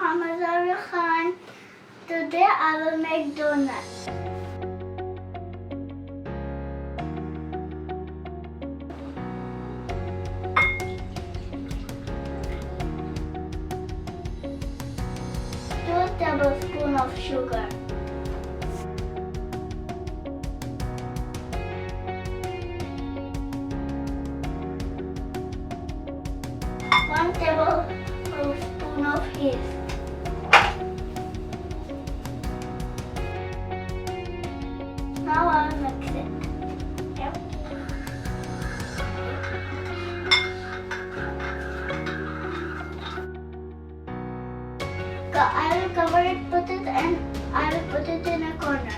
Muhammad Zavyar Khan. Today I will make donuts. Two tablespoons of sugar. 1 tablespoon of yeast. Now I'll mix it. Yep. I will cover it, put it, and I will put it in a corner.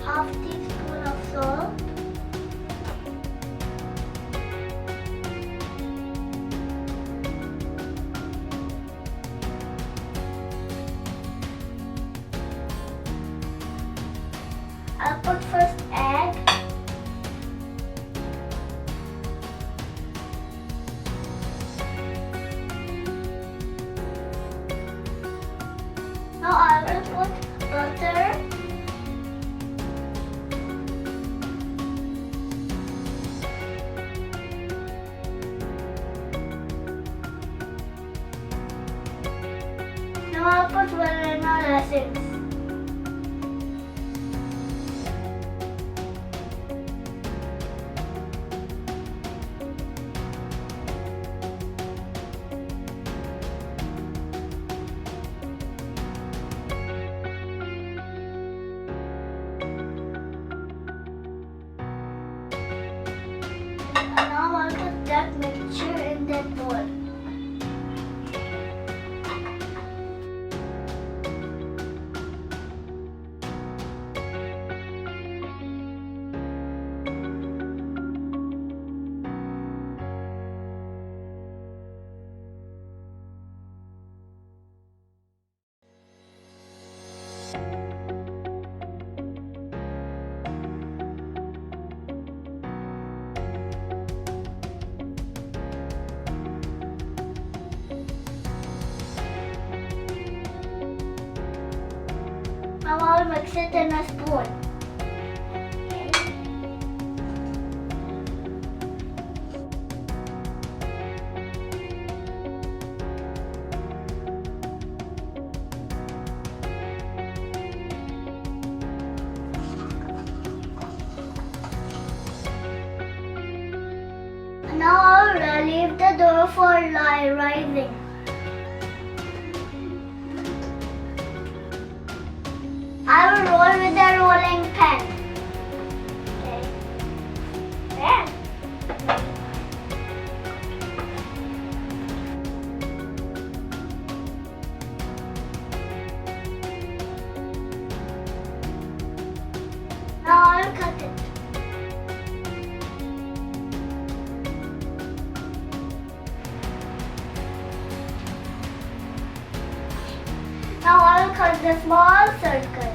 Half teaspoon of salt, I'll put first egg, now I will put butter, now I'll put vanilla essence. And now I'll put that mixture in that bowl. Now I'll mix it in a spoon. Now I'll leave the dough for rising. I will roll with a rolling pin. Okay. There. Now I'll cut it. Now I'll cut the small circle.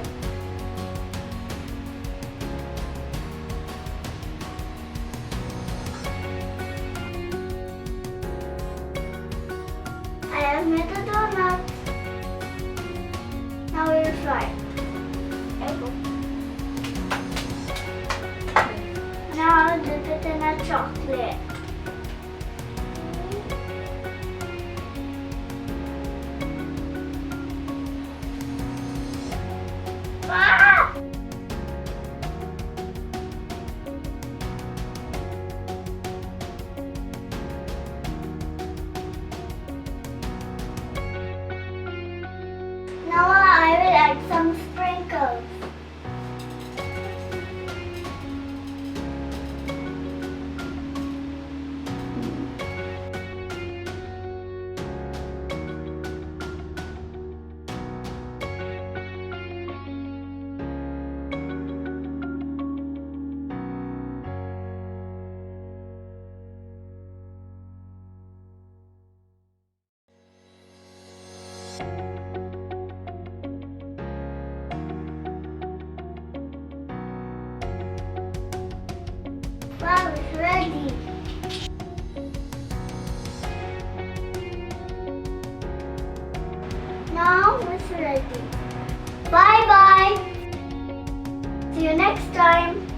I have made a donut. Now we will fry it. There you go. Now I'll dip it in a chocolate. Ah! Now I will add some sprinkles. ready. Bye bye. See you next time.